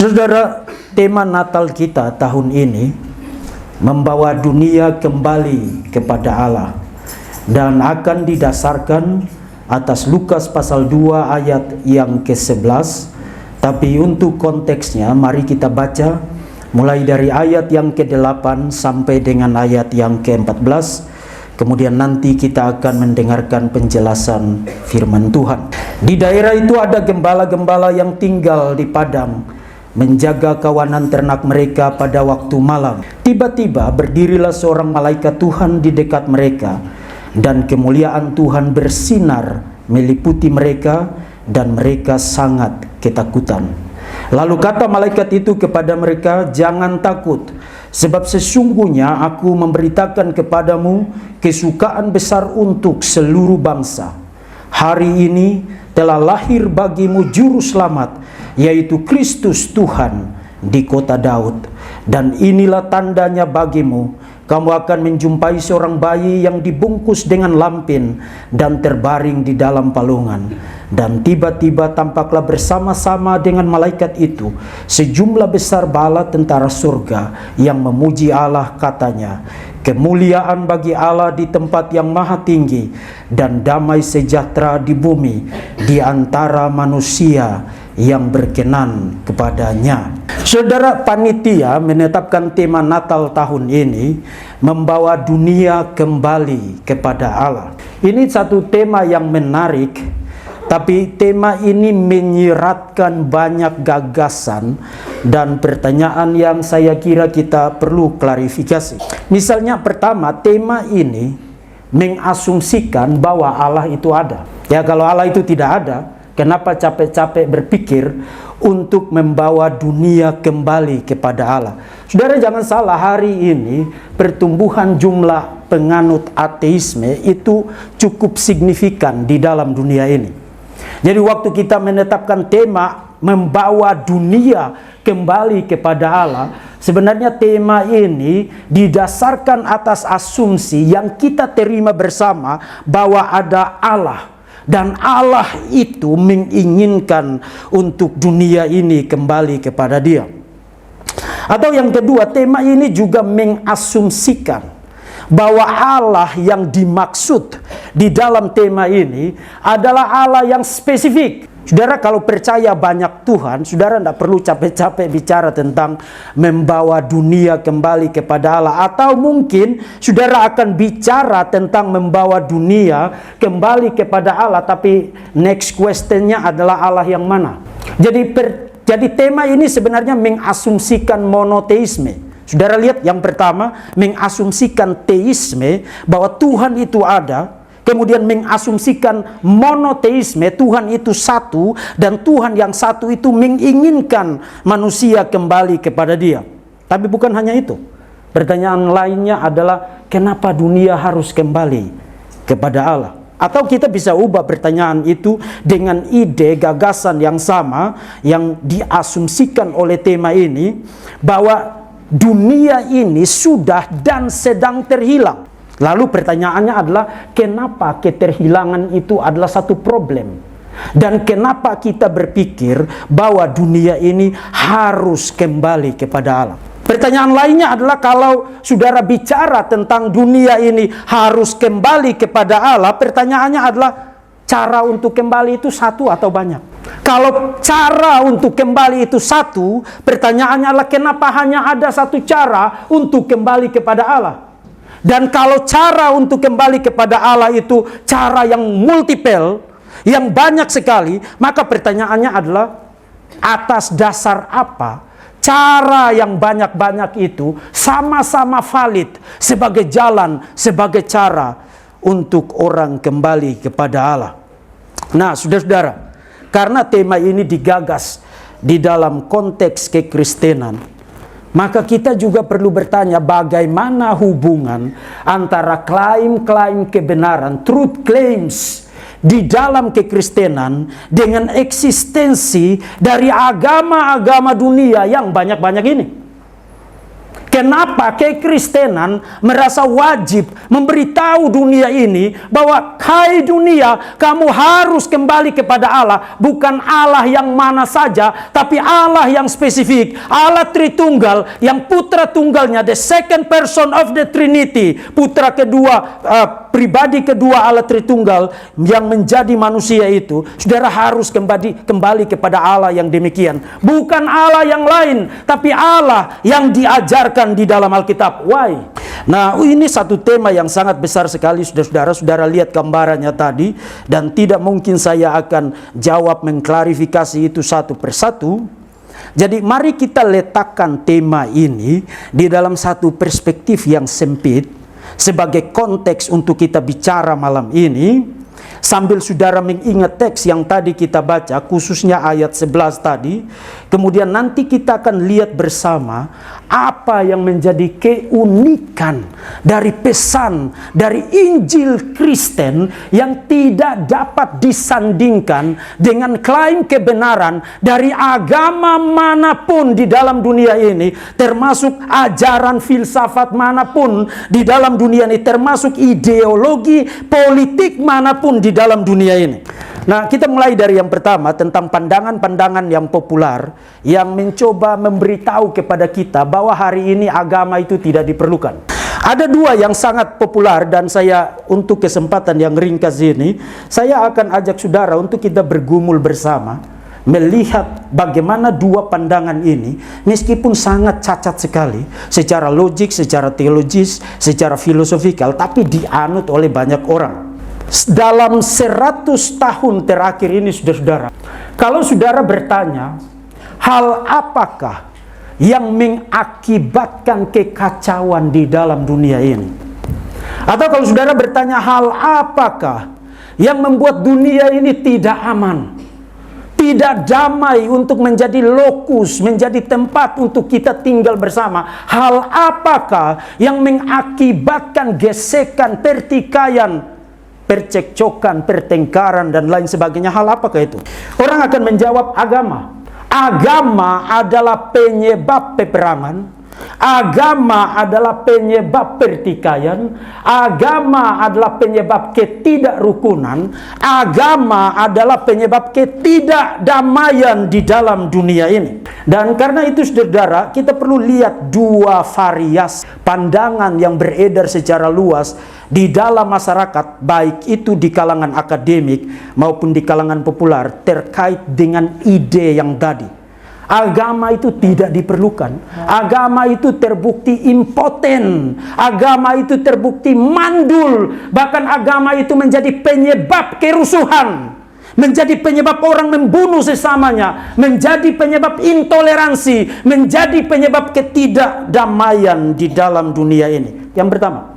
Saudara, tema Natal kita tahun ini membawa dunia kembali kepada Allah dan akan didasarkan atas Lukas pasal 2 ayat yang ke-11. Tapi untuk konteksnya mari kita baca mulai dari ayat yang ke-8 sampai dengan ayat yang ke-14. Kemudian nanti kita akan mendengarkan penjelasan firman Tuhan. Di daerah itu ada gembala-gembala yang tinggal di padang menjaga kawanan ternak mereka pada waktu malam. Tiba-tiba berdirilah seorang malaikat Tuhan di dekat mereka, dan kemuliaan Tuhan bersinar meliputi mereka, dan mereka sangat ketakutan. Lalu kata malaikat itu kepada mereka, "Jangan takut, sebab sesungguhnya aku memberitakan kepadamu kesukaan besar untuk seluruh bangsa. Hari ini telah lahir bagimu juru selamat, yaitu Kristus Tuhan di kota Daud. Dan inilah tandanya bagimu, kamu akan menjumpai seorang bayi yang dibungkus dengan lampin dan terbaring di dalam palungan. Dan tiba-tiba tampaklah bersama-sama dengan malaikat itu sejumlah besar bala tentara surga yang memuji Allah, katanya, kemuliaan bagi Allah di tempat yang maha tinggi, dan damai sejahtera di bumi di antara manusia yang berkenan kepadanya." Saudara, panitia menetapkan tema Natal tahun ini membawa dunia kembali kepada Allah. Ini satu tema yang menarik, tapi tema ini menyiratkan banyak gagasan dan pertanyaan yang saya kira kita perlu klarifikasi. Misalnya pertama, tema ini mengasumsikan bahwa Allah itu ada. Ya, kalau Allah itu tidak ada, kenapa capek-capek berpikir untuk membawa dunia kembali kepada Allah? Saudara, jangan salah, hari ini pertumbuhan jumlah penganut ateisme itu cukup signifikan di dalam dunia ini. Jadi waktu kita menetapkan tema membawa dunia kembali kepada Allah, sebenarnya tema ini didasarkan atas asumsi yang kita terima bersama bahwa ada Allah. Dan Allah itu menginginkan untuk dunia ini kembali kepada Dia. Atau yang kedua, tema ini juga mengasumsikan bahwa Allah yang dimaksud di dalam tema ini adalah Allah yang spesifik. Saudara, kalau percaya banyak Tuhan, saudara tidak perlu capek-capek bicara tentang membawa dunia kembali kepada Allah. Atau mungkin saudara akan bicara tentang membawa dunia kembali kepada Allah, tapi next questionnya adalah Allah yang mana? Jadi tema ini sebenarnya mengasumsikan monoteisme. Saudara lihat, yang pertama mengasumsikan teisme, bahwa Tuhan itu ada. Kemudian mengasumsikan monoteisme, Tuhan itu satu, dan Tuhan yang satu itu menginginkan manusia kembali kepada Dia. Tapi bukan hanya itu. Pertanyaan lainnya adalah, kenapa dunia harus kembali kepada Allah? Atau kita bisa ubah pertanyaan itu dengan ide gagasan yang sama yang diasumsikan oleh tema ini, bahwa dunia ini sudah dan sedang terhilang. Lalu pertanyaannya adalah, kenapa keterhilangan itu adalah satu problem? Dan kenapa kita berpikir bahwa dunia ini harus kembali kepada Allah? Pertanyaan lainnya adalah, kalau saudara bicara tentang dunia ini harus kembali kepada Allah, pertanyaannya adalah, cara untuk kembali itu satu atau banyak? Kalau cara untuk kembali itu satu, pertanyaannya adalah, kenapa hanya ada satu cara untuk kembali kepada Allah? Dan kalau cara untuk kembali kepada Allah itu cara yang multiple, yang banyak sekali, maka pertanyaannya adalah, atas dasar apa cara yang banyak-banyak itu sama-sama valid sebagai jalan, sebagai cara untuk orang kembali kepada Allah? Nah, saudara-saudara, karena tema ini digagas di dalam konteks kekristenan, maka kita juga perlu bertanya, bagaimana hubungan antara klaim-klaim kebenaran, truth claims, di dalam kekristenan dengan eksistensi dari agama-agama dunia yang banyak-banyak ini. Kenapa kekristenan merasa wajib memberitahu dunia ini bahwa hai dunia, kamu harus kembali kepada Allah, bukan Allah yang mana saja, tapi Allah yang spesifik, Allah Tritunggal, yang putra tunggalnya, the second person of the Trinity, putra kedua, pribadi kedua Allah Tritunggal yang menjadi manusia itu. Saudara harus kembali kepada Allah yang demikian, bukan Allah yang lain, tapi Allah yang diajarkan di dalam Alkitab. Why? Nah, ini satu tema yang sangat besar sekali, saudara-saudara. Saudara lihat gambarannya tadi, dan tidak mungkin saya akan jawab mengklarifikasi itu satu persatu. Jadi mari kita letakkan tema ini di dalam satu perspektif yang sempit sebagai konteks untuk kita bicara malam ini, sambil saudara mengingat teks yang tadi kita baca, khususnya ayat 11 tadi. Kemudian nanti kita akan lihat bersama apa yang menjadi keunikan dari pesan dari Injil Kristen yang tidak dapat disandingkan dengan klaim kebenaran dari agama manapun di dalam dunia ini, termasuk ajaran filsafat manapun di dalam dunia ini, termasuk ideologi politik manapun di dalam dunia ini. Nah, kita mulai dari yang pertama, tentang pandangan-pandangan yang populer yang mencoba memberitahu kepada kita bahwa hari ini agama itu tidak diperlukan. Ada dua yang sangat populer, dan saya untuk kesempatan yang ringkas ini, saya akan ajak saudara untuk kita bergumul bersama, melihat bagaimana dua pandangan ini, meskipun sangat cacat sekali secara logik, secara teologis, secara filosofikal, tapi dianut oleh banyak orang. Dalam 100 tahun terakhir ini, saudara-saudara, kalau saudara bertanya, hal apakah yang mengakibatkan kekacauan di dalam dunia ini? Atau kalau saudara bertanya, hal apakah yang membuat dunia ini tidak aman, tidak damai untuk menjadi lokus, menjadi tempat untuk kita tinggal bersama? Hal apakah yang mengakibatkan gesekan, pertikaian, percekcokan, pertengkaran, dan lain sebagainya? Hal apakah itu? Orang akan menjawab, agama. Agama adalah penyebab peperangan. Agama adalah penyebab pertikaian. Agama adalah penyebab ketidakrukunan. Agama adalah penyebab ketidakdamaian di dalam dunia ini. Dan karena itu, saudara, kita perlu lihat dua variasi pandangan yang beredar secara luas di dalam masyarakat, baik itu di kalangan akademik maupun di kalangan populer, terkait dengan ide yang tadi. Agama itu tidak diperlukan. Agama itu terbukti impoten. Agama itu terbukti mandul. Bahkan agama itu menjadi penyebab kerusuhan, menjadi penyebab orang membunuh sesamanya, menjadi penyebab intoleransi, menjadi penyebab ketidakdamaian di dalam dunia ini. Yang pertama,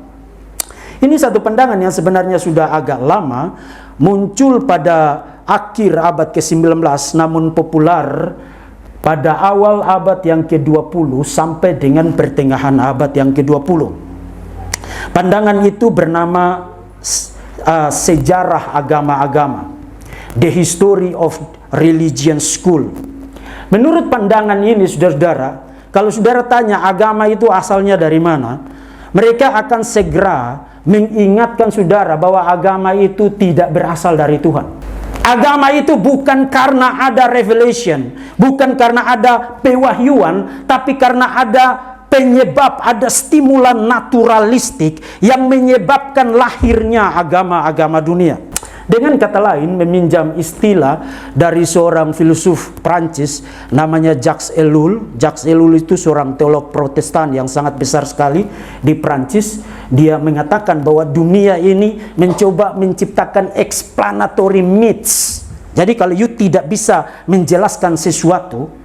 ini satu pandangan yang sebenarnya sudah agak lama, muncul pada akhir abad ke-19, namun populer pada awal abad yang ke-20 sampai dengan pertengahan abad yang ke-20. Pandangan itu bernama sejarah agama-agama, The History of Religion School. Menurut pandangan ini, saudara-saudara, kalau saudara tanya agama itu asalnya dari mana, mereka akan segera mengingatkan saudara bahwa agama itu tidak berasal dari Tuhan. Agama itu bukan karena ada revelation, bukan karena ada pewahyuan, tapi karena ada penyebab, ada stimulan naturalistik yang menyebabkan lahirnya agama-agama dunia. Dengan kata lain, meminjam istilah dari seorang filsuf Prancis namanya Jacques Ellul. Jacques Ellul itu seorang teolog Protestan yang sangat besar sekali di Prancis. Dia mengatakan bahwa dunia ini mencoba menciptakan explanatory myths. Jadi kalau you tidak bisa menjelaskan sesuatu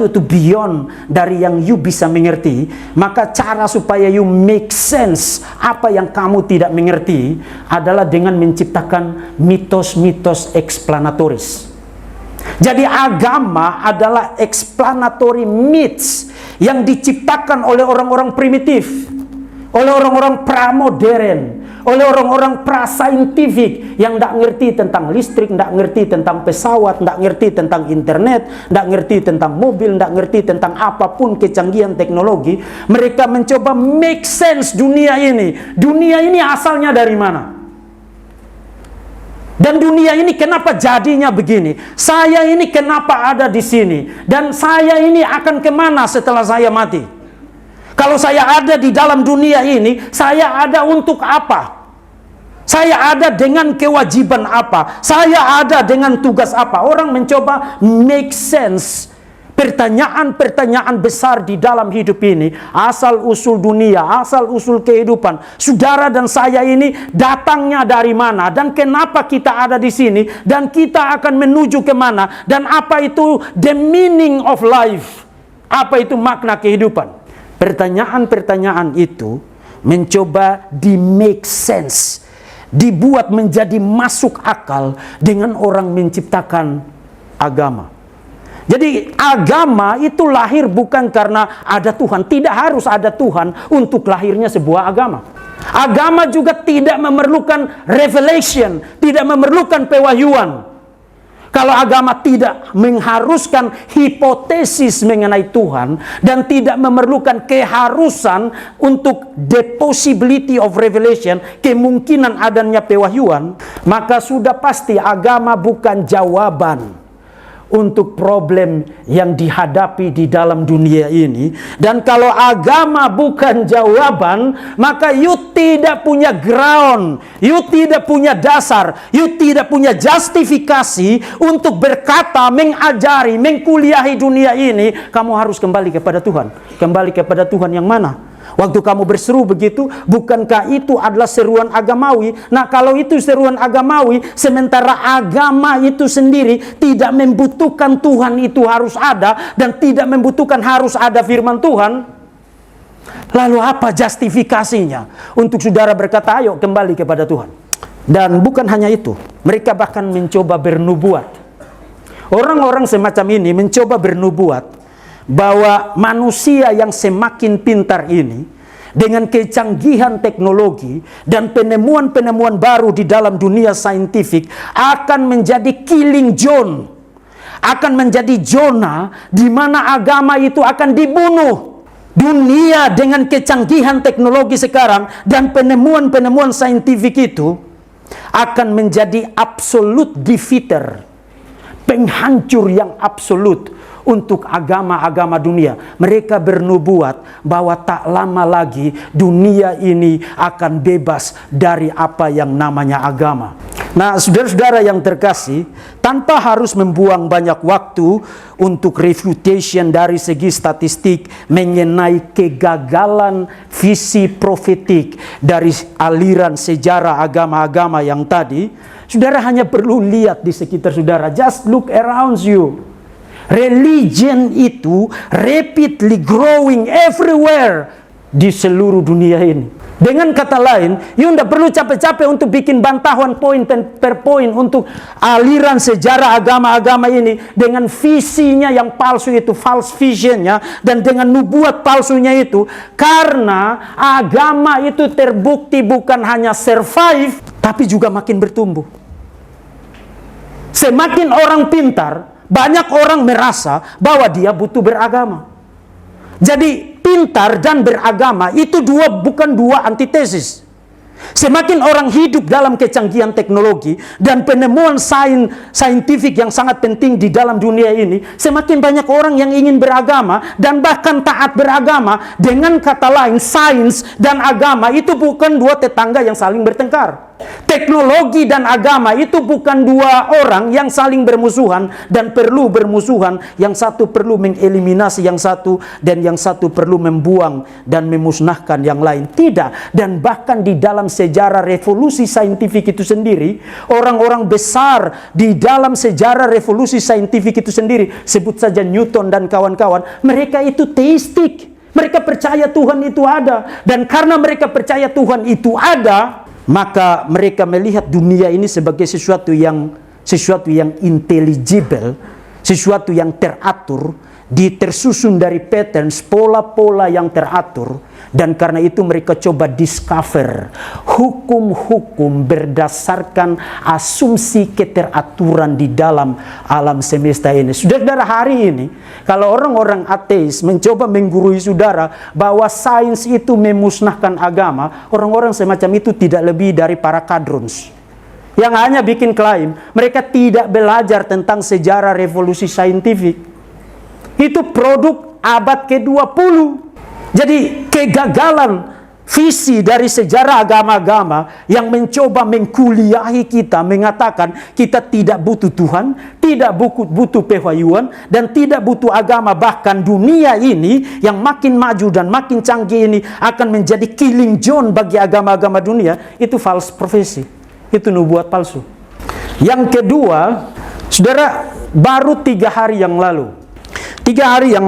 itu beyond dari yang you bisa mengerti, maka cara supaya you make sense apa yang kamu tidak mengerti adalah dengan menciptakan mitos-mitos explanatoris. Jadi agama adalah explanatory myths yang diciptakan oleh orang-orang primitif, oleh orang-orang pramodern, oleh orang-orang prasaintifik yang tidak ngerti tentang listrik, tidak ngerti tentang pesawat, tidak ngerti tentang internet, tidak ngerti tentang mobil, tidak ngerti tentang apapun kecanggihan teknologi. Mereka mencoba make sense dunia ini. Dunia ini asalnya dari mana? Dan dunia ini kenapa jadinya begini? Saya ini kenapa ada di sini? Dan saya ini akan kemana setelah saya mati? Kalau saya ada di dalam dunia ini, saya ada untuk apa? Saya ada dengan kewajiban apa? Saya ada dengan tugas apa? Orang mencoba make sense pertanyaan-pertanyaan besar di dalam hidup ini. Asal usul dunia, asal usul kehidupan. Saudara dan saya ini datangnya dari mana? Dan kenapa kita ada di sini? Dan kita akan menuju kemana? Dan apa itu the meaning of life? Apa itu makna kehidupan? Pertanyaan-pertanyaan itu mencoba di make sense, dibuat menjadi masuk akal dengan orang menciptakan agama. Jadi agama itu lahir bukan karena ada Tuhan. Tidak harus ada Tuhan untuk lahirnya sebuah agama. Agama juga tidak memerlukan revelation, tidak memerlukan pewahyuan. Kalau agama tidak mengharuskan hipotesis mengenai Tuhan dan tidak memerlukan keharusan untuk the possibility of revelation, kemungkinan adanya pewahyuan, maka sudah pasti agama bukan jawaban untuk problem yang dihadapi di dalam dunia ini. Dan kalau agama bukan jawaban, maka you tidak punya ground, you tidak punya dasar, you tidak punya justifikasi untuk berkata, mengajari, mengkuliahi dunia ini. Kamu harus kembali kepada Tuhan. Kembali kepada Tuhan yang mana? Waktu kamu berseru begitu, bukankah itu adalah seruan agamawi? Nah, kalau itu seruan agamawi, sementara agama itu sendiri tidak membutuhkan Tuhan itu harus ada, dan tidak membutuhkan harus ada firman Tuhan, lalu apa justifikasinya untuk saudara berkata, ayo kembali kepada Tuhan? Dan bukan hanya itu, mereka bahkan mencoba bernubuat. Orang-orang semacam ini mencoba bernubuat bahwa manusia yang semakin pintar ini, dengan kecanggihan teknologi dan penemuan-penemuan baru di dalam dunia saintifik, akan menjadi killing zone, akan menjadi zona di mana agama itu akan dibunuh. Dunia dengan kecanggihan teknologi sekarang dan penemuan-penemuan saintifik itu akan menjadi absolute defeater, penghancur yang absolut untuk agama-agama dunia. Mereka bernubuat bahwa tak lama lagi dunia ini akan bebas dari apa yang namanya agama. Nah, saudara-saudara yang terkasih, tanpa harus membuang banyak waktu untuk refutation dari segi statistik mengenai kegagalan visi profetik dari aliran sejarah agama-agama yang tadi, saudara hanya perlu lihat di sekitar saudara. Just look around you. Religion itu rapidly growing everywhere di seluruh dunia ini. Dengan kata lain, you tidak perlu capek-capek untuk bikin bantahan poin per poin untuk aliran sejarah agama-agama ini dengan visinya yang palsu itu, false visionnya, dan dengan nubuat palsunya itu, karena agama itu terbukti bukan hanya survive, tapi juga makin bertumbuh. Semakin orang pintar, banyak orang merasa bahwa dia butuh beragama. Jadi pintar dan beragama itu bukan dua antitesis. Semakin orang hidup dalam kecanggihan teknologi dan penemuan saintifik yang sangat penting di dalam dunia ini, semakin banyak orang yang ingin beragama dan bahkan taat beragama. Dengan kata lain, sains dan agama itu bukan dua tetangga yang saling bertengkar. Teknologi dan agama itu bukan dua orang yang saling bermusuhan dan perlu bermusuhan. Yang satu perlu mengeliminasi yang satu, dan yang satu perlu membuang dan memusnahkan yang lain. Tidak. Dan bahkan di dalam sejarah revolusi saintifik itu sendiri, orang-orang besar di dalam sejarah revolusi saintifik itu sendiri, sebut saja Newton dan kawan-kawan, mereka itu teistik. Mereka percaya Tuhan itu ada. Dan karena mereka percaya Tuhan itu ada, maka mereka melihat dunia ini sebagai sesuatu yang intelligible, sesuatu yang teratur, tersusun dari patterns, pola-pola yang teratur, dan karena itu mereka coba discover hukum-hukum berdasarkan asumsi keteraturan di dalam alam semesta ini. Saudara, hari ini kalau orang-orang ateis mencoba menggurui saudara bahwa sains itu memusnahkan agama, orang-orang semacam itu tidak lebih dari para kadrons yang hanya bikin klaim. Mereka tidak belajar tentang sejarah revolusi saintifik. Itu produk abad ke-20. Jadi kegagalan visi dari sejarah agama-agama yang mencoba mengkuliahi kita, mengatakan kita tidak butuh Tuhan, tidak butuh pewahyuan, dan tidak butuh agama. Bahkan dunia ini yang makin maju dan makin canggih ini akan menjadi killing zone bagi agama-agama dunia. Itu false prophecy, itu nubuat palsu. Yang kedua, saudara, baru 3 hari yang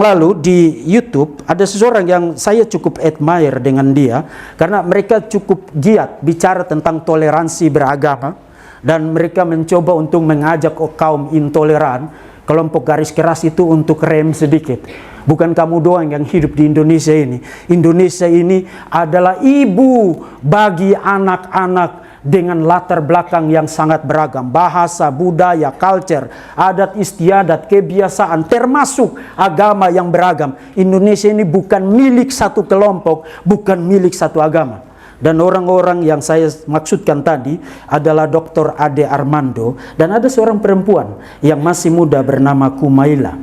lalu di YouTube ada seseorang yang saya cukup admire dengan dia, karena mereka cukup giat bicara tentang toleransi beragama, dan mereka mencoba untuk mengajak kaum intoleran, kelompok garis keras itu untuk rem sedikit. Bukan kamu doang yang hidup di Indonesia ini. Indonesia ini adalah ibu bagi anak-anak dengan latar belakang yang sangat beragam, bahasa, budaya, culture, adat istiadat, kebiasaan, termasuk agama yang beragam. Indonesia ini bukan milik satu kelompok, bukan milik satu agama. Dan orang-orang yang saya maksudkan tadi adalah Dr. Ade Armando, dan ada seorang perempuan yang masih muda bernama Kumaila.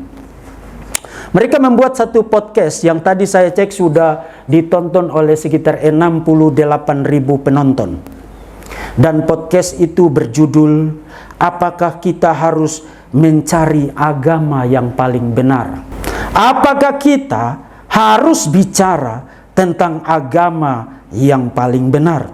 Mereka membuat satu podcast yang tadi saya cek sudah ditonton oleh sekitar 68.000 penonton. Dan podcast itu berjudul, apakah kita harus mencari agama yang paling benar? Apakah kita harus bicara tentang agama yang paling benar?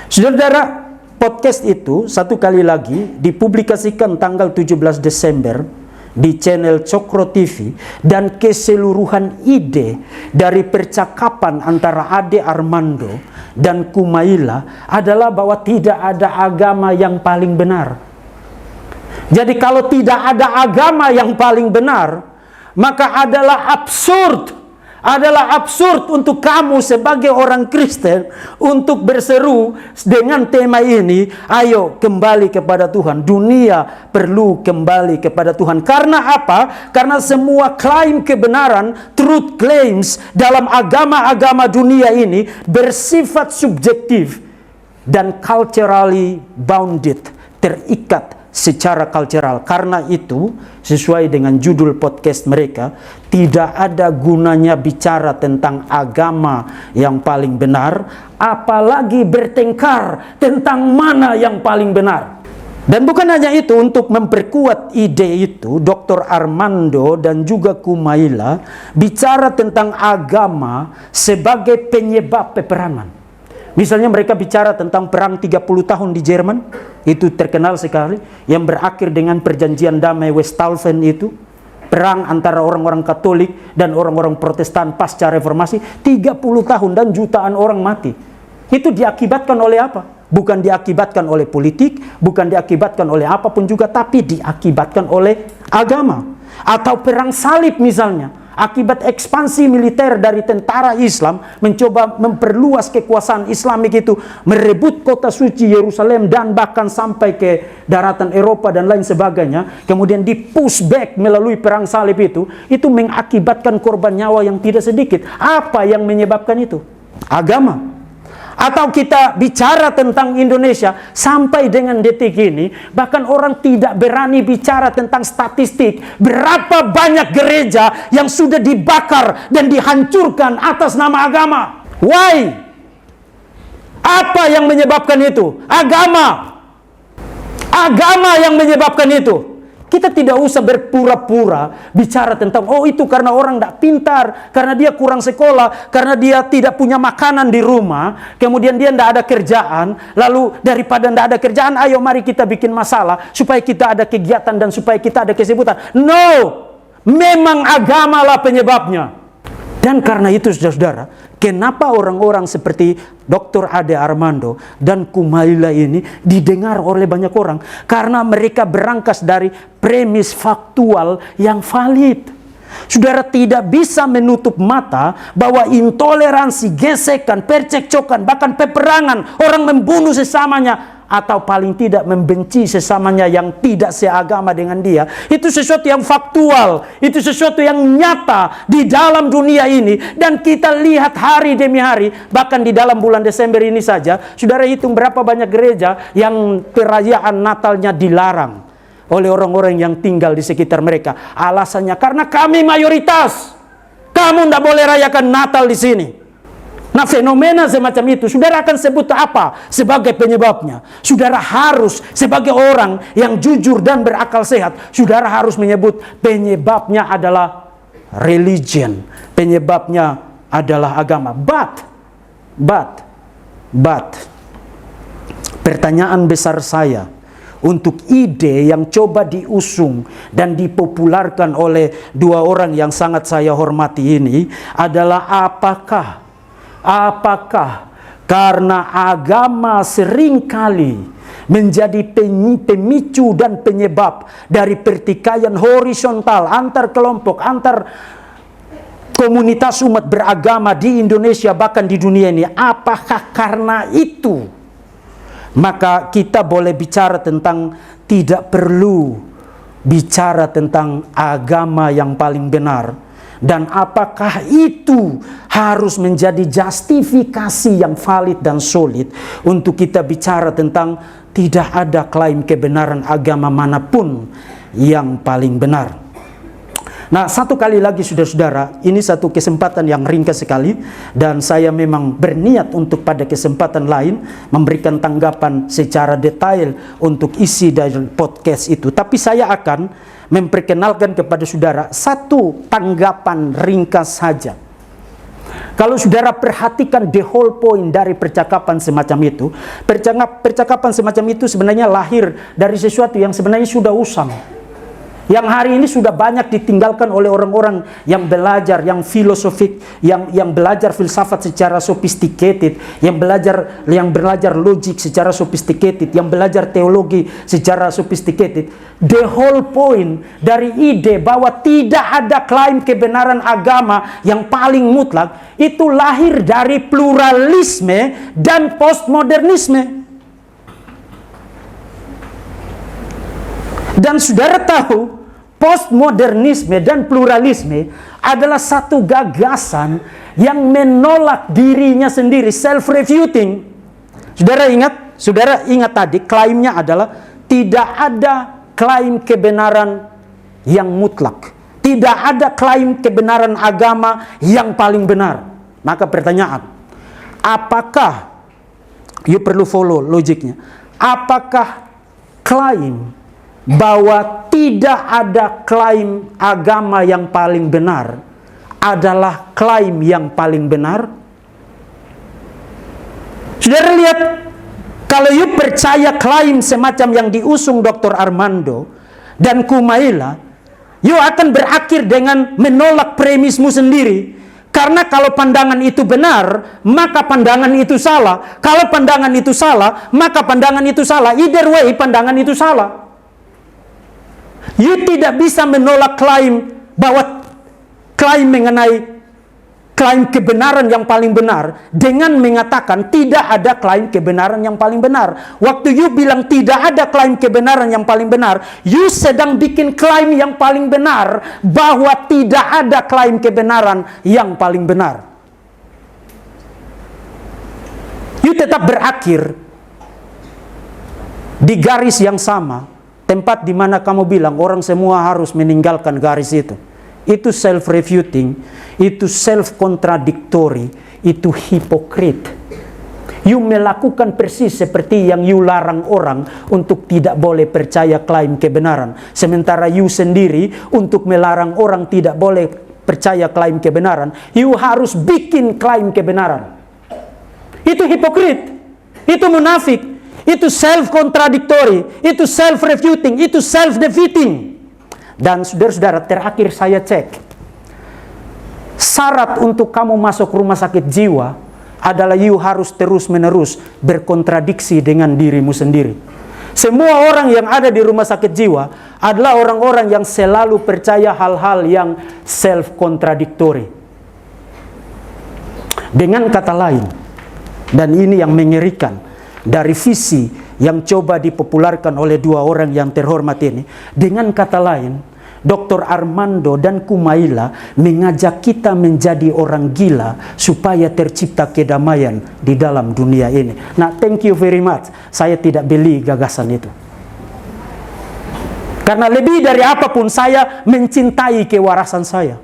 Saudara, podcast itu satu kali lagi dipublikasikan tanggal 17 Desember di channel Cokro TV, dan keseluruhan ide dari percakapan antara Ade Armando dan Kumaila adalah bahwa tidak ada agama yang paling benar. Jadi kalau tidak ada agama yang paling benar, maka adalah absurd untuk kamu sebagai orang Kristen untuk berseru dengan tema ini, ayo kembali kepada Tuhan. Dunia perlu kembali kepada Tuhan. Karena apa? Karena semua klaim kebenaran, truth claims dalam agama-agama dunia ini bersifat subjektif dan culturally bounded, terikat secara cultural. Karena itu, sesuai dengan judul podcast mereka, tidak ada gunanya bicara tentang agama yang paling benar, apalagi bertengkar tentang mana yang paling benar. Dan bukan hanya itu, untuk memperkuat ide itu, Dr. Armando dan juga Kumaila bicara tentang agama sebagai penyebab peperangan. Misalnya mereka bicara tentang perang 30 tahun di Jerman, itu terkenal sekali, yang berakhir dengan perjanjian damai Westphalen itu. Perang antara orang-orang Katolik dan orang-orang Protestan pasca reformasi, 30 tahun dan jutaan orang mati. Itu diakibatkan oleh apa? Bukan diakibatkan oleh politik, bukan diakibatkan oleh apapun juga, tapi diakibatkan oleh agama. Atau perang salib misalnya, akibat ekspansi militer dari tentara Islam mencoba memperluas kekuasaan Islamik itu, merebut kota suci Yerusalem dan bahkan sampai ke daratan Eropa dan lain sebagainya, kemudian di push back melalui perang salib itu mengakibatkan korban nyawa yang tidak sedikit. Apa yang menyebabkan itu? Agama. Atau kita bicara tentang Indonesia, sampai dengan detik ini bahkan orang tidak berani bicara tentang statistik berapa banyak gereja yang sudah dibakar dan dihancurkan atas nama agama. Why? Apa yang menyebabkan itu? Agama yang menyebabkan itu. Kita tidak usah berpura-pura bicara tentang, oh itu karena orang tidak pintar, karena dia kurang sekolah, karena dia tidak punya makanan di rumah, kemudian dia tidak ada kerjaan, lalu daripada tidak ada kerjaan, ayo mari kita bikin masalah, supaya kita ada kegiatan dan supaya kita ada kesibukan. No! Memang agamalah penyebabnya. Dan karena itu saudara-saudara, kenapa orang-orang seperti Dr. Ade Armando dan Kumaila ini didengar oleh banyak orang? Karena mereka berangkas dari premis faktual yang valid. Saudara tidak bisa menutup mata bahwa intoleransi, gesekan, percekcokan, bahkan peperangan, orang membunuh sesamanya, atau paling tidak membenci sesamanya yang tidak seagama dengan dia, itu sesuatu yang faktual, itu sesuatu yang nyata di dalam dunia ini, dan kita lihat hari demi hari. Bahkan di dalam bulan Desember ini saja, saudara hitung berapa banyak gereja yang perayaan Natalnya dilarang oleh orang-orang yang tinggal di sekitar mereka. Alasannya karena kami mayoritas, kamu tidak boleh rayakan Natal di sini. Nah, fenomena semacam itu, saudara akan sebut apa sebagai penyebabnya? Saudara harus, sebagai orang yang jujur dan berakal sehat, saudara harus menyebut penyebabnya adalah religion, penyebabnya adalah agama. But, pertanyaan besar saya untuk ide yang coba diusung dan dipopularkan oleh dua orang yang sangat saya hormati ini adalah apakah karena agama seringkali menjadi pemicu dan penyebab dari pertikaian horizontal antar kelompok, antar komunitas umat beragama di Indonesia bahkan di dunia ini? Apakah karena itu maka kita boleh bicara tentang tidak perlu bicara tentang agama yang paling benar? Dan apakah itu harus menjadi justifikasi yang valid dan solid untuk kita bicara tentang tidak ada klaim kebenaran agama manapun yang paling benar? Nah, satu kali lagi saudara-saudara, ini satu kesempatan yang ringkas sekali, dan saya memang berniat untuk pada kesempatan lain memberikan tanggapan secara detail untuk isi dari podcast itu. Tapi saya akan memperkenalkan kepada saudara satu tanggapan ringkas saja. Kalau saudara perhatikan the whole point dari percakapan semacam itu, percakapan semacam itu sebenarnya lahir dari sesuatu yang sebenarnya sudah usang, yang hari ini sudah banyak ditinggalkan oleh orang-orang yang belajar, yang filosofik, yang belajar filsafat secara sophisticated, yang belajar logik secara sophisticated, yang belajar teologi secara sophisticated. The whole point dari ide bahwa tidak ada klaim kebenaran agama yang paling mutlak itu lahir dari pluralisme dan postmodernisme. Dan saudara tahu, postmodernisme dan pluralisme adalah satu gagasan yang menolak dirinya sendiri, self-refuting. Saudara ingat tadi klaimnya adalah tidak ada klaim kebenaran yang mutlak, tidak ada klaim kebenaran agama yang paling benar. Maka pertanyaan, apakah, you perlu follow logiknya, apakah klaim bahwa tidak ada klaim agama yang paling benar adalah klaim yang paling benar? Saudara lihat, kalau you percaya klaim semacam yang diusung Dr. Armando dan Kumaila, you akan berakhir dengan menolak premismu sendiri. Karena kalau pandangan itu benar, maka pandangan itu salah. Kalau pandangan itu salah, maka pandangan itu salah. Either way, pandangan itu salah. You tidak bisa menolak klaim bahwa klaim mengenai klaim kebenaran yang paling benar dengan mengatakan tidak ada klaim kebenaran yang paling benar. Waktu you bilang tidak ada klaim kebenaran yang paling benar, you sedang bikin klaim yang paling benar bahwa tidak ada klaim kebenaran yang paling benar. You tetap berakhir di garis yang sama, tempat di mana kamu bilang orang semua harus meninggalkan garis itu. Itu self-refuting, itu self-contradictory, itu hipokrit. You melakukan persis seperti yang you larang orang untuk tidak boleh percaya klaim kebenaran. Sementara you sendiri untuk melarang orang tidak boleh percaya klaim kebenaran, you harus bikin klaim kebenaran. Itu hipokrit, itu munafik, itu self-contradictory, itu self-refuting, itu self-defeating. Dan saudara-saudara, terakhir saya cek, syarat untuk kamu masuk rumah sakit jiwa adalah you harus terus-menerus berkontradiksi dengan dirimu sendiri. Semua orang yang ada di rumah sakit jiwa adalah orang-orang yang selalu percaya hal-hal yang self-contradictory. Dengan kata lain, dan ini yang mengerikan dari visi yang coba dipopularkan oleh dua orang yang terhormat ini, dengan kata lain, Dr. Armando dan Kumaila mengajak kita menjadi orang gila supaya tercipta kedamaian di dalam dunia ini. Nah, thank you very much. Saya tidak beli gagasan itu. Karena lebih dari apapun saya mencintai kewarasan saya.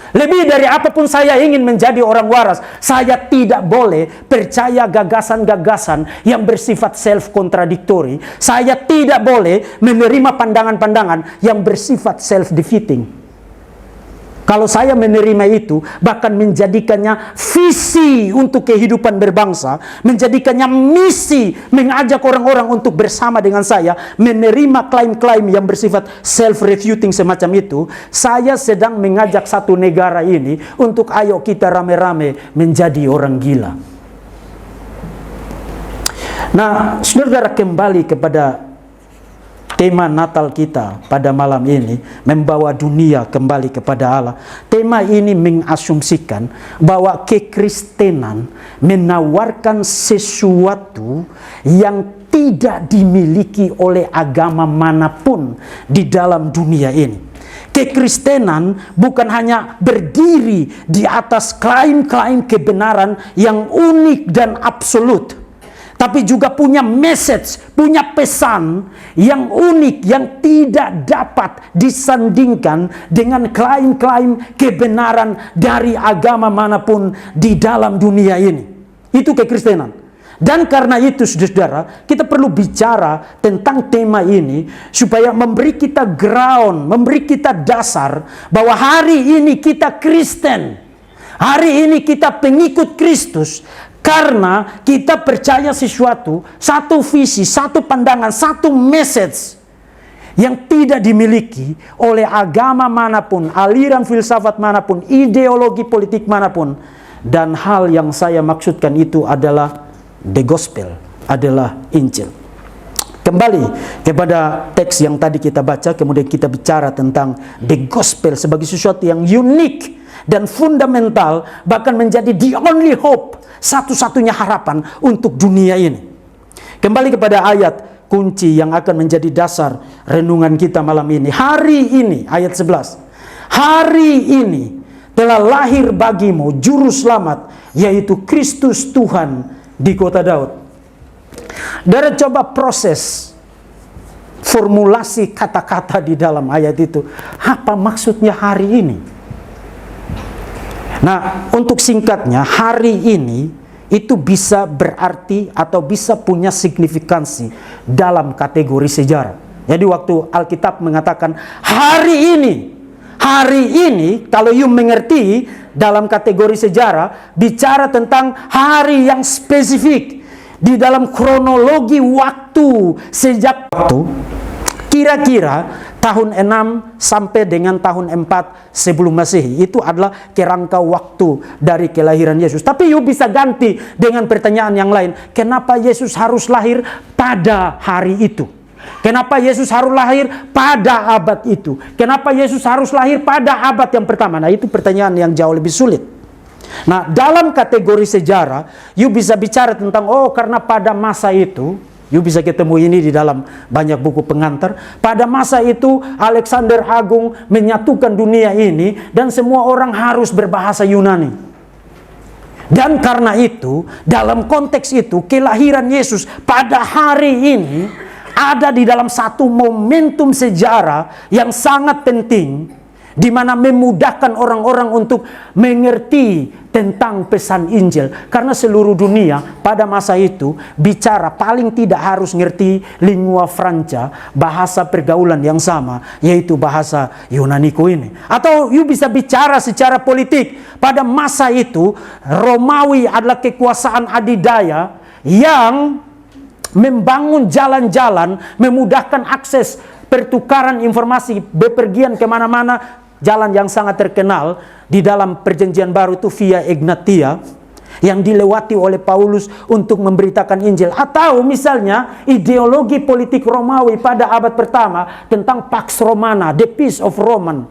Lebih dari apapun saya ingin menjadi orang waras. Saya tidak boleh percaya gagasan-gagasan yang bersifat self-contradictory. Saya tidak boleh menerima pandangan-pandangan yang bersifat self-defeating. Kalau saya menerima itu, bahkan menjadikannya visi untuk kehidupan berbangsa, menjadikannya misi, mengajak orang-orang untuk bersama dengan saya, menerima klaim-klaim yang bersifat self-refuting semacam itu, saya sedang mengajak satu negara ini untuk ayo kita rame-rame menjadi orang gila. Nah, saudara, kembali kepada tema Natal kita pada malam ini, membawa dunia kembali kepada Allah. Tema ini mengasumsikan bahwa kekristenan menawarkan sesuatu yang tidak dimiliki oleh agama manapun di dalam dunia ini. Kekristenan bukan hanya berdiri di atas klaim-klaim kebenaran yang unik dan absolut, tapi juga punya message, punya pesan yang unik, yang tidak dapat disandingkan dengan klaim-klaim kebenaran dari agama manapun di dalam dunia ini. Itu kekristenan. Dan karena itu, saudara, kita perlu bicara tentang tema ini supaya memberi kita ground, memberi kita dasar bahwa hari ini kita Kristen. Hari ini kita pengikut Kristus. Karena kita percaya sesuatu, satu visi, satu pandangan, satu message yang tidak dimiliki oleh agama manapun, aliran filsafat manapun, ideologi politik manapun. Dan hal yang saya maksudkan itu adalah the gospel, adalah Injil. Kembali kepada teks yang tadi kita baca, kemudian kita bicara tentang the gospel sebagai sesuatu yang unik dan fundamental, bahkan menjadi the only hope, satu-satunya harapan untuk dunia ini. Kembali kepada ayat kunci yang akan menjadi dasar renungan kita malam ini. Hari ini, ayat 11. Hari ini telah lahir bagimu juru selamat, yaitu Kristus Tuhan di kota Daud. Dari coba proses formulasi kata-kata di dalam ayat itu. Apa maksudnya hari ini? Nah, untuk singkatnya, hari ini itu bisa berarti atau bisa punya signifikansi dalam kategori sejarah. Jadi waktu Alkitab mengatakan hari ini kalau you mengerti dalam kategori sejarah, bicara tentang hari yang spesifik di dalam kronologi waktu, sejak waktu kira-kira tahun 6 sampai dengan tahun 4 sebelum Masehi. Itu adalah kerangka waktu dari kelahiran Yesus. Tapi you bisa ganti dengan pertanyaan yang lain. Kenapa Yesus harus lahir pada hari itu? Kenapa Yesus harus lahir pada abad itu? Kenapa Yesus harus lahir pada abad yang pertama? Nah, itu pertanyaan yang jauh lebih sulit. Nah, dalam kategori sejarah, you bisa bicara tentang, oh karena pada masa itu, you bisa ketemu ini di dalam banyak buku pengantar. Pada masa itu Alexander Agung menyatukan dunia ini dan semua orang harus berbahasa Yunani. Dan karena itu, dalam konteks itu, kelahiran Yesus pada hari ini ada di dalam satu momentum sejarah yang sangat penting, di mana memudahkan orang-orang untuk mengerti tentang pesan Injil. Karena seluruh dunia pada masa itu bicara paling tidak harus ngerti lingua franca, bahasa pergaulan yang sama, yaitu bahasa Yunaniko ini. Atau you bisa bicara secara politik. Pada masa itu Romawi adalah kekuasaan adidaya yang membangun jalan-jalan, memudahkan akses pertukaran informasi, bepergian kemana-mana. Jalan yang sangat terkenal di dalam perjanjian baru itu Via Egnatia. yang dilewati oleh Paulus untuk memberitakan Injil. Atau misalnya ideologi politik Romawi pada abad pertama tentang Pax Romana, the Peace of Roman,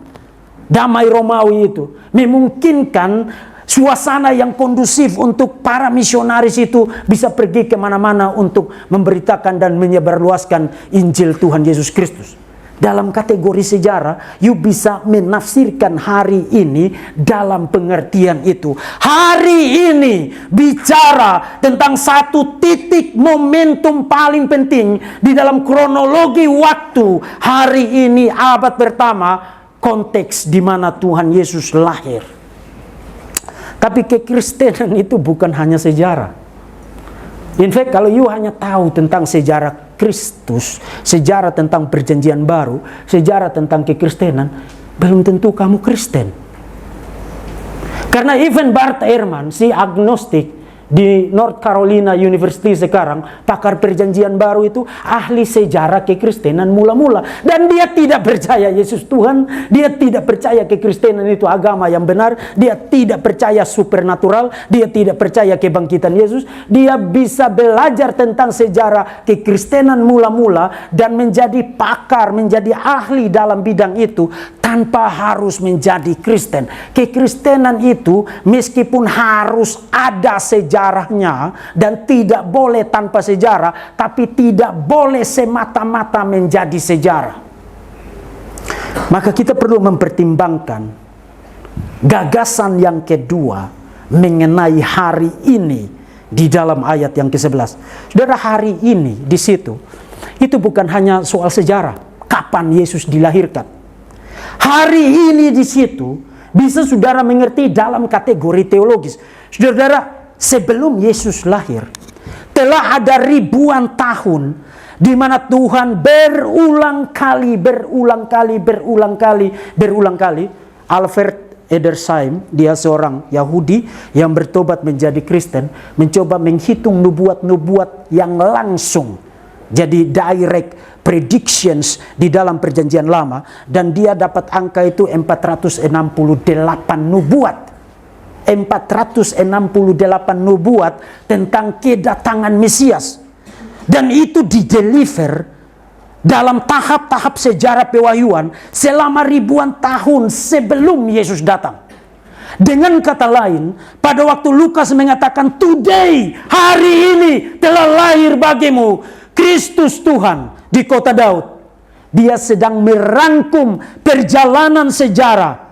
damai Romawi itu memungkinkan suasana yang kondusif untuk para misionaris itu bisa pergi kemana-mana untuk memberitakan dan menyebarluaskan Injil Tuhan Yesus Kristus. Dalam kategori sejarah, you bisa menafsirkan hari ini dalam pengertian itu. Hari ini bicara tentang satu titik momentum paling penting di dalam kronologi waktu. Hari ini abad pertama, konteks di mana Tuhan Yesus lahir. Tapi kekristenan itu bukan hanya sejarah. In fact, kalau you hanya tahu tentang sejarah Kristus, sejarah tentang perjanjian baru, sejarah tentang kekristenan, belum tentu kamu Kristen. Karena even Bart Ehrman, si agnostik di North Carolina University sekarang, pakar perjanjian baru itu, ahli sejarah kekristenan mula-mula. Dan dia tidak percaya Yesus Tuhan, dia tidak percaya kekristenan itu agama yang benar, dia tidak percaya supernatural, dia tidak percaya kebangkitan Yesus. Dia bisa belajar tentang sejarah kekristenan mula-mula dan menjadi pakar, menjadi ahli dalam bidang itu tanpa harus menjadi Kristen. Kekristenan itu meskipun harus ada sejarahnya dan tidak boleh tanpa sejarah, tapi tidak boleh semata-mata menjadi sejarah. Maka kita perlu mempertimbangkan gagasan yang kedua mengenai hari ini di dalam ayat yang ke-11. Saudara, hari ini di situ itu bukan hanya soal sejarah, kapan Yesus dilahirkan. Hari ini di situ bisa saudara mengerti dalam kategori teologis. Saudara, sebelum Yesus lahir telah ada ribuan tahun di mana Tuhan berulang kali Albert Edersheim, dia seorang Yahudi yang bertobat menjadi Kristen, mencoba menghitung nubuat-nubuat yang langsung jadi direct predictions di dalam perjanjian lama, dan dia dapat angka itu 468 nubuat. 468 nubuat tentang kedatangan Mesias. Dan itu dideliver dalam tahap-tahap sejarah pewahyuan selama ribuan tahun sebelum Yesus datang. Dengan kata lain, pada waktu Lukas mengatakan today, hari ini telah lahir bagimu Kristus Tuhan di kota Daud, dia sedang merangkum perjalanan sejarah,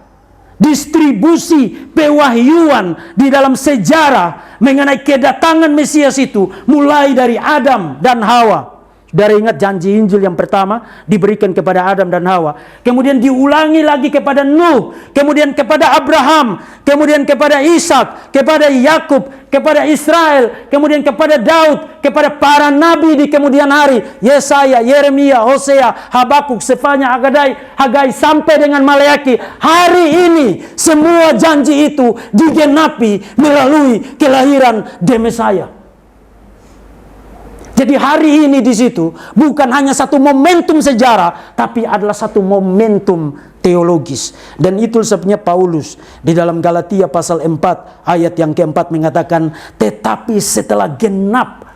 distribusi pewahyuan di dalam sejarah mengenai kedatangan Mesias itu, mulai dari Adam dan Hawa. Dari ingat janji Injil yang pertama diberikan kepada Adam dan Hawa, kemudian diulangi lagi kepada Nuh, kemudian kepada Abraham, kemudian kepada Ishak, kepada Yakub, kepada Israel, kemudian kepada Daud, kepada para nabi di kemudian hari, Yesaya, Yeremia, Hosea, Habakuk, Sefanya, Hagai sampai dengan Maleaki. Hari ini semua janji itu digenapi melalui kelahiran Mesias. Jadi hari ini di situ bukan hanya satu momentum sejarah, tapi adalah satu momentum teologis. Dan itu sebabnya Paulus di dalam Galatia pasal 4 ayat yang keempat mengatakan, tetapi setelah genap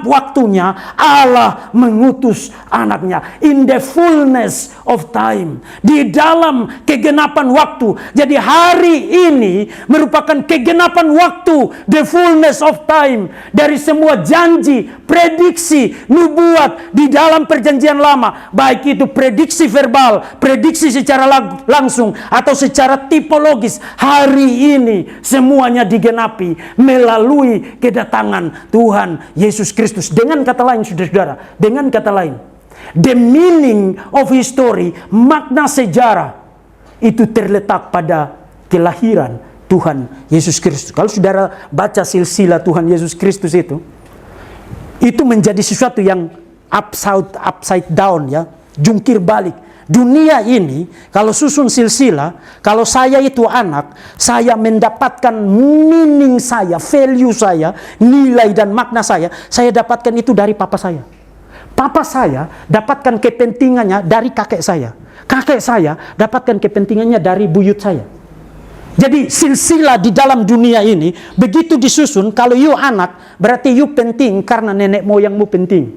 waktunya, Allah mengutus anaknya. In the fullness of time, di dalam kegenapan waktu. Jadi hari ini merupakan kegenapan waktu, the fullness of time, dari semua janji, prediksi, nubuat di dalam perjanjian lama, baik itu prediksi verbal, prediksi secara langsung atau secara tipologis. Hari ini semuanya digenapi melalui kedatangan Tuhan Yesus Kristus. Dengan kata lain, saudara-saudara, dengan kata lain, the meaning of history, makna sejarah itu terletak pada kelahiran Tuhan Yesus Kristus. Kalau saudara baca silsilah Tuhan Yesus Kristus itu menjadi sesuatu yang upside down, ya, jungkir balik. Dunia ini, kalau susun silsilah, kalau saya itu anak, saya mendapatkan meaning saya, value saya, nilai dan makna saya dapatkan itu dari papa saya. Papa saya dapatkan kepentingannya dari kakek saya. Kakek saya dapatkan kepentingannya dari buyut saya. Jadi silsilah di dalam dunia ini begitu disusun, kalau you anak berarti you penting karena nenek moyangmu penting.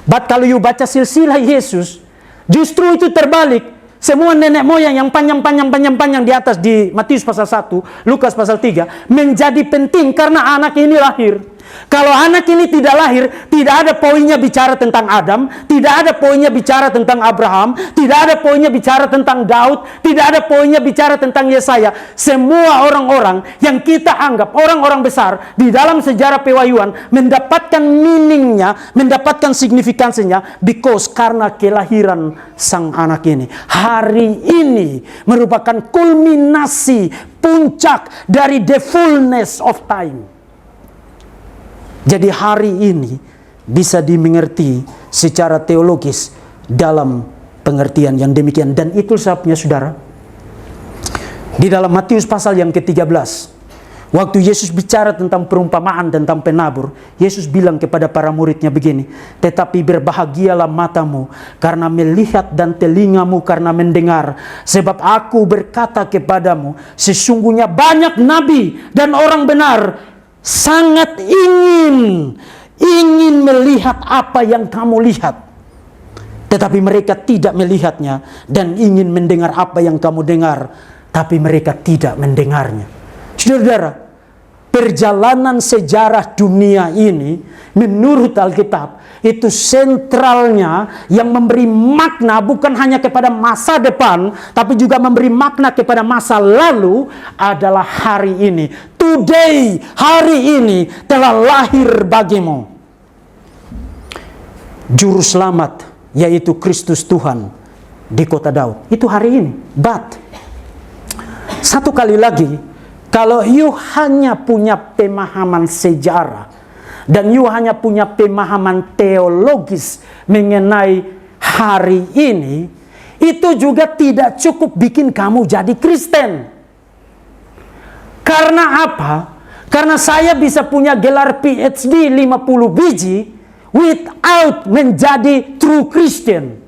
But kalau you baca silsilah Yesus, justru itu terbalik. Semua nenek moyang yang panjang di atas di Matius pasal 1, Lukas pasal 3 menjadi penting karena anak ini lahir. Kalau anak ini tidak lahir, tidak ada poinnya bicara tentang Adam, tidak ada poinnya bicara tentang Abraham, tidak ada poinnya bicara tentang Daud, tidak ada poinnya bicara tentang Yesaya. Semua orang-orang yang kita anggap orang-orang besar di dalam sejarah pewahyuan mendapatkan meaningnya, mendapatkan signifikansinya because karena kelahiran sang anak ini. Hari ini merupakan kulminasi puncak dari the fullness of time. Jadi hari ini bisa dimengerti secara teologis dalam pengertian yang demikian. Dan itu sebabnya saudara, di dalam Matius pasal yang ke-13, waktu Yesus bicara tentang perumpamaan tentang penabur, Yesus bilang kepada para muridnya begini, tetapi berbahagialah matamu karena melihat dan telingamu karena mendengar. Sebab aku berkata kepadamu, sesungguhnya banyak nabi dan orang benar sangat ingin melihat apa yang kamu lihat, tetapi mereka tidak melihatnya, dan ingin mendengar apa yang kamu dengar, tapi mereka tidak mendengarnya. Saudara, perjalanan sejarah dunia ini menurut Alkitab itu sentralnya yang memberi makna bukan hanya kepada masa depan, tapi juga memberi makna kepada masa lalu adalah hari ini. Today, hari ini telah lahir bagimu Juru Selamat, yaitu Kristus Tuhan di kota Daud. Itu hari ini. But, satu kali lagi, kalau you hanya punya pemahaman sejarah dan you hanya punya pemahaman teologis mengenai hari ini, itu juga tidak cukup bikin kamu jadi Kristen. Karena apa? Karena saya bisa punya gelar PhD 50 biji without menjadi true Christian.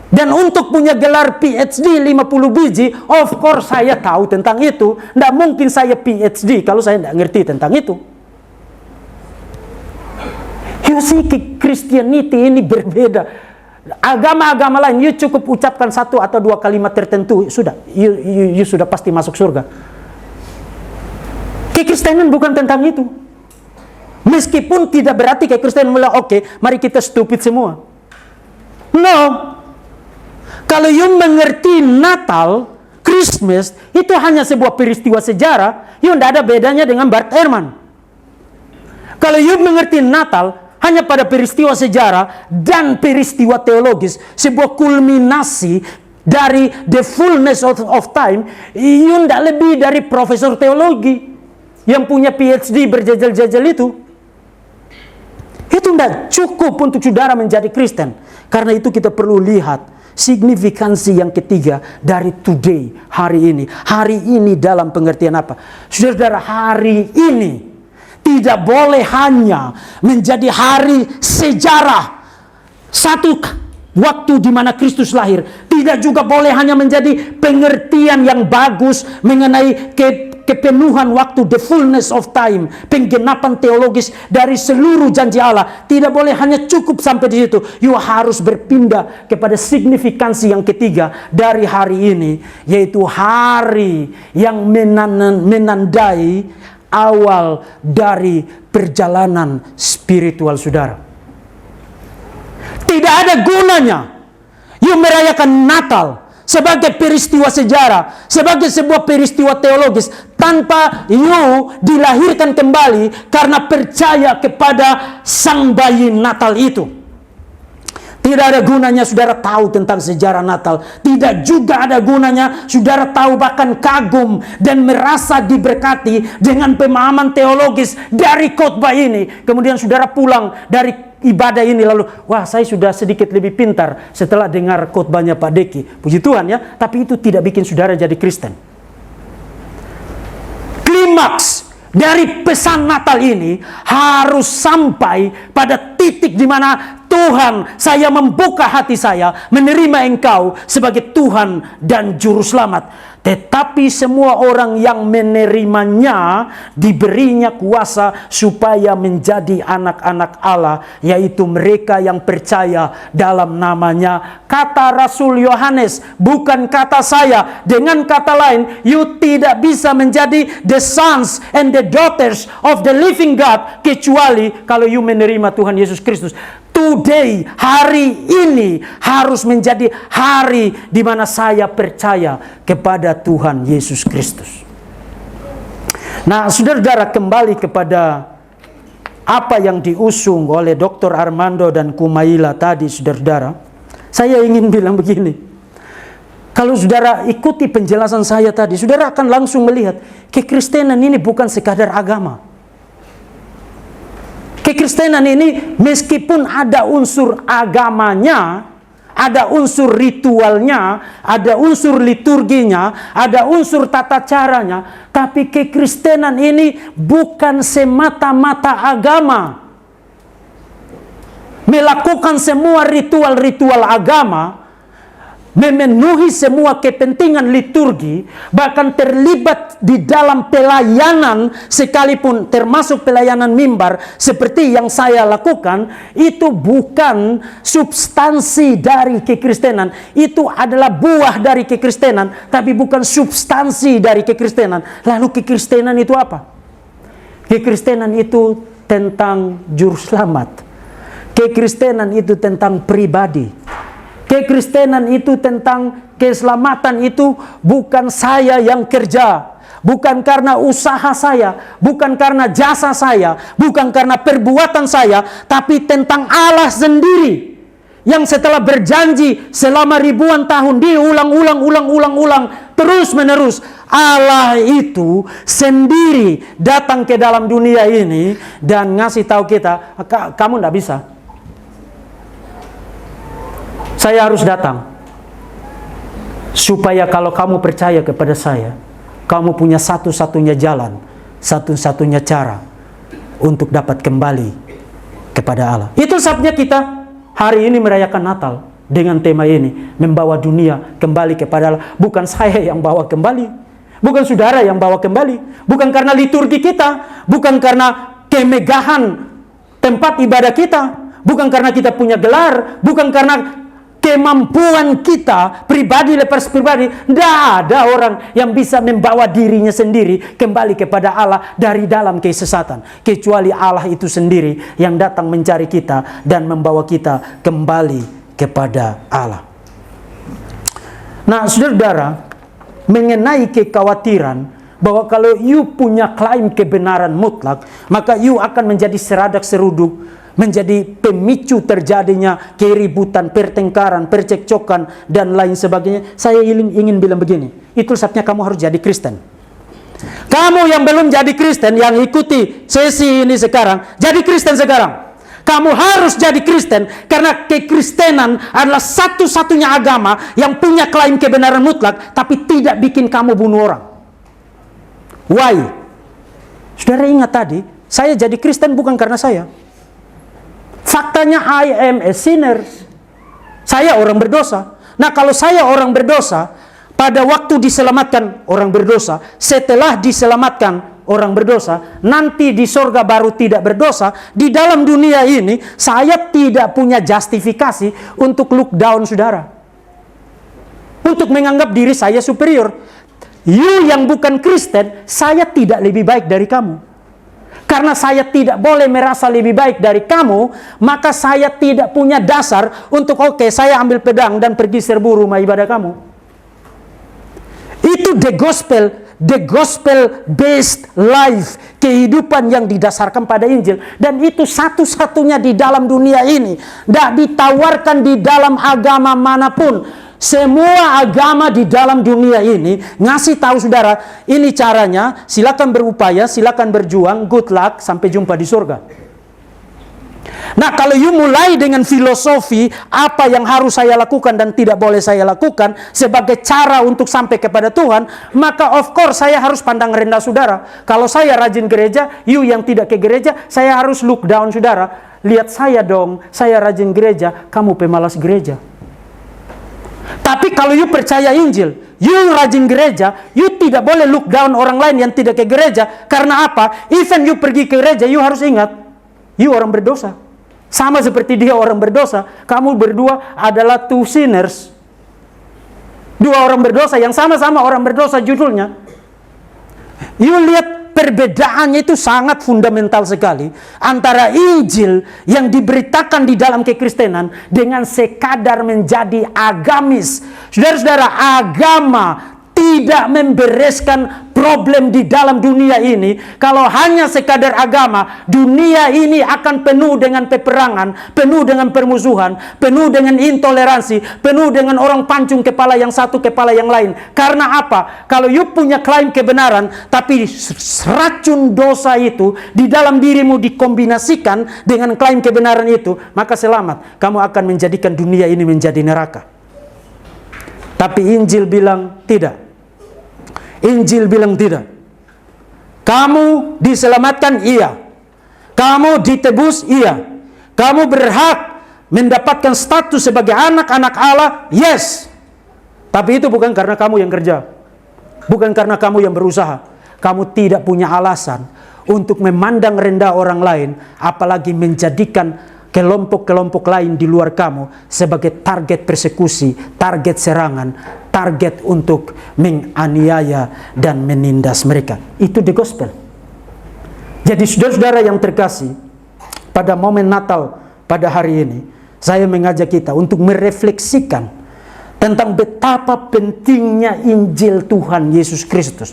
Dan untuk punya gelar PhD 50 biji, of course saya tahu tentang itu. Tidak mungkin saya PhD kalau saya tidak ngerti tentang itu. You see, Christianity ini berbeda. Agama-agama lain, you cukup ucapkan satu atau dua kalimat tertentu, sudah, you sudah pasti masuk surga. Kekristenan bukan tentang itu. Meskipun tidak berarti kekristenan mulai oke, mari kita stupid semua. No. Kalau you mengerti Natal, Christmas, itu hanya sebuah peristiwa sejarah, you tidak ada bedanya dengan Bart Ehrman. Kalau you mengerti Natal hanya pada peristiwa sejarah dan peristiwa teologis, sebuah kulminasi dari the fullness of time, you tidak lebih dari profesor teologi yang punya PhD berjajal-jajal itu. Itu tidak cukup untuk saudara menjadi Kristen. Karena itu kita perlu lihat signifikansi yang ketiga dari today, hari ini. Hari ini dalam pengertian apa? Saudara, hari ini tidak boleh hanya menjadi hari sejarah, satu waktu di mana Kristus lahir. Tidak juga boleh hanya menjadi pengertian yang bagus mengenai kepenuhan waktu, the fullness of time, penggenapan teologis dari seluruh janji Allah. Tidak boleh hanya cukup sampai di situ. You harus berpindah kepada signifikansi yang ketiga dari hari ini, yaitu hari yang menandai awal dari perjalanan spiritual saudara. Tidak ada gunanya you merayakan Natal sebagai peristiwa sejarah, sebagai sebuah peristiwa teologis, tanpa you dilahirkan kembali karena percaya kepada sang bayi Natal itu. Tidak ada gunanya saudara tahu tentang sejarah Natal. Tidak juga ada gunanya saudara tahu, bahkan kagum dan merasa diberkati dengan pemahaman teologis dari khotbah ini. Kemudian saudara pulang dari ibadah ini lalu, wah saya sudah sedikit lebih pintar setelah dengar khotbahnya Pak Deki. Puji Tuhan ya, tapi itu tidak bikin saudara jadi Kristen. Klimaks dari pesan Natal ini harus sampai pada titik di mana Tuhan, saya membuka hati saya menerima Engkau sebagai Tuhan dan Juru Selamat. Tetapi semua orang yang menerimanya diberinya kuasa supaya menjadi anak-anak Allah, yaitu mereka yang percaya dalam namanya. Kata Rasul Yohanes, bukan kata saya. Dengan kata lain, you tidak bisa menjadi the sons and the daughters of the living God kecuali kalau you menerima Tuhan Yesus Kristus. Today, hari ini harus menjadi hari di mana saya percaya kepada Tuhan Yesus Kristus. Nah, saudara-saudara, kembali kepada apa yang diusung oleh Dr. Armando dan Kumaila tadi, saudara-saudara, saya ingin bilang begini. Kalau saudara ikuti penjelasan saya tadi, saudara akan langsung melihat kekristenan ini bukan sekadar agama. Kekristenan ini meskipun ada unsur agamanya, ada unsur ritualnya, ada unsur liturginya, ada unsur tata caranya, tapi kekristenan ini bukan semata-mata agama. Melakukan semua ritual-ritual agama, memenuhi semua kepentingan liturgi, bahkan terlibat di dalam pelayanan sekalipun, termasuk pelayanan mimbar seperti yang saya lakukan, itu bukan substansi dari kekristenan. Itu adalah buah dari kekristenan, tapi bukan substansi dari kekristenan. Lalu kekristenan itu apa? Kekristenan itu tentang juru selamat. Kekristenan itu tentang pribadi. Kekristenan itu tentang keselamatan itu bukan saya yang kerja, bukan karena usaha saya, bukan karena jasa saya, bukan karena perbuatan saya, tapi tentang Allah sendiri yang setelah berjanji selama ribuan tahun diulang terus menerus. Allah itu sendiri datang ke dalam dunia ini dan ngasih tahu kita, kamu tidak bisa. Saya harus datang supaya kalau kamu percaya kepada saya, kamu punya satu-satunya jalan, satu-satunya cara untuk dapat kembali kepada Allah. Itu sebabnya kita hari ini merayakan Natal dengan tema ini, membawa dunia kembali kepada Allah. Bukan saya yang bawa kembali, bukan saudara yang bawa kembali, bukan karena liturgi kita, bukan karena kemegahan tempat ibadah kita, bukan karena kita punya gelar, bukan karena kemampuan kita pribadi lepas pribadi. Tidak ada orang yang bisa membawa dirinya sendiri kembali kepada Allah dari dalam kesesatan, kecuali Allah itu sendiri yang datang mencari kita dan membawa kita kembali kepada Allah. Nah, saudara, mengenai kekhawatiran bahwa kalau you punya klaim kebenaran mutlak, maka you akan menjadi seradak seruduk, menjadi pemicu terjadinya keributan, pertengkaran, percekcokan, dan lain sebagainya. Saya ingin bilang begini, itu sebabnya kamu harus jadi Kristen. Kamu yang belum jadi Kristen, yang ikuti sesi ini sekarang, jadi Kristen sekarang. Kamu harus jadi Kristen, karena kekristenan adalah satu-satunya agama yang punya klaim kebenaran mutlak, tapi tidak bikin kamu bunuh orang. Why? Saudara ingat tadi, saya jadi Kristen bukan karena saya. Faktanya I am a sinner. Saya orang berdosa. Nah, kalau saya orang berdosa, pada waktu diselamatkan orang berdosa, setelah diselamatkan orang berdosa, nanti di sorga baru tidak berdosa. Di dalam dunia ini, saya tidak punya justifikasi untuk look down saudara, untuk menganggap diri saya superior. You yang bukan Kristen, saya tidak lebih baik dari kamu. Karena saya tidak boleh merasa lebih baik dari kamu, maka saya tidak punya dasar untuk saya ambil pedang dan pergi serbu rumah ibadah kamu. Itu the gospel based life, kehidupan yang didasarkan pada Injil. Dan itu satu-satunya di dalam dunia ini, tidak ditawarkan di dalam agama manapun. Semua agama di dalam dunia ini ngasih tahu saudara, ini caranya, silakan berupaya, silakan berjuang, good luck, sampai jumpa di surga. Nah, kalau you mulai dengan filosofi apa yang harus saya lakukan dan tidak boleh saya lakukan sebagai cara untuk sampai kepada Tuhan, maka of course saya harus pandang rendah saudara. Kalau saya rajin gereja, you yang tidak ke gereja, saya harus look down saudara. Lihat saya dong, saya rajin gereja, kamu pemalas gereja. Tapi kalau you percaya Injil, you rajin gereja, you tidak boleh look down orang lain yang tidak ke gereja. Karena apa? Even you pergi ke gereja, you harus ingat, you orang berdosa. Sama seperti dia orang berdosa. Kamu berdua adalah two sinners. Dua orang berdosa yang sama-sama orang berdosa judulnya. You lihat perbedaannya itu sangat fundamental sekali antara Injil yang diberitakan di dalam kekristenan dengan sekadar menjadi agamis. Saudara-saudara, agama tidak membereskan problem di dalam dunia ini. Kalau hanya sekadar agama, dunia ini akan penuh dengan peperangan, penuh dengan permusuhan, penuh dengan intoleransi, penuh dengan orang pancung kepala yang satu kepala yang lain. Karena apa? Kalau you punya klaim kebenaran, tapi racun dosa itu di dalam dirimu dikombinasikan dengan klaim kebenaran itu, maka selamat, kamu akan menjadikan dunia ini menjadi neraka. Tapi Injil bilang tidak. Injil bilang tidak. Kamu diselamatkan, iya. Kamu ditebus, iya. Kamu berhak mendapatkan status sebagai anak-anak Allah, yes. Tapi itu bukan karena kamu yang kerja. Bukan karena kamu yang berusaha. Kamu tidak punya alasan untuk memandang rendah orang lain, apalagi menjadikan kelompok-kelompok lain di luar kamu sebagai target persekusi, target serangan, target untuk menganiaya dan menindas mereka. Itu the gospel. Jadi saudara-saudara yang terkasih, pada momen Natal pada hari ini, saya mengajak kita untuk merefleksikan tentang betapa pentingnya Injil Tuhan Yesus Kristus.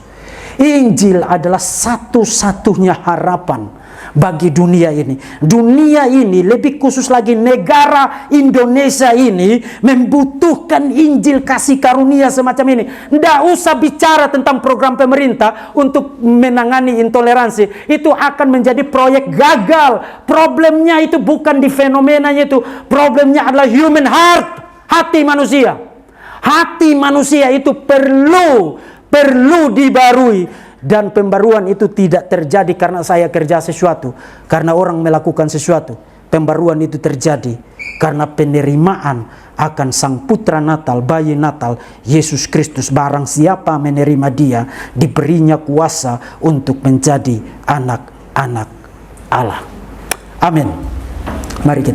Injil adalah satu-satunya harapan bagi dunia ini. Dunia ini, lebih khusus lagi negara Indonesia ini, membutuhkan Injil kasih karunia semacam ini. Tidak usah bicara tentang program pemerintah untuk menangani intoleransi. Itu akan menjadi proyek gagal. Problemnya itu bukan di fenomenanya itu. Problemnya adalah human heart. Hati manusia. Hati manusia itu perlu dibarui. Dan pembaruan itu tidak terjadi karena saya kerja sesuatu, karena orang melakukan sesuatu. Pembaruan itu terjadi karena penerimaan akan Sang Putra Natal, bayi Natal, Yesus Kristus. Barang siapa menerima Dia, diberinya kuasa untuk menjadi anak-anak Allah. Amin. Mari kita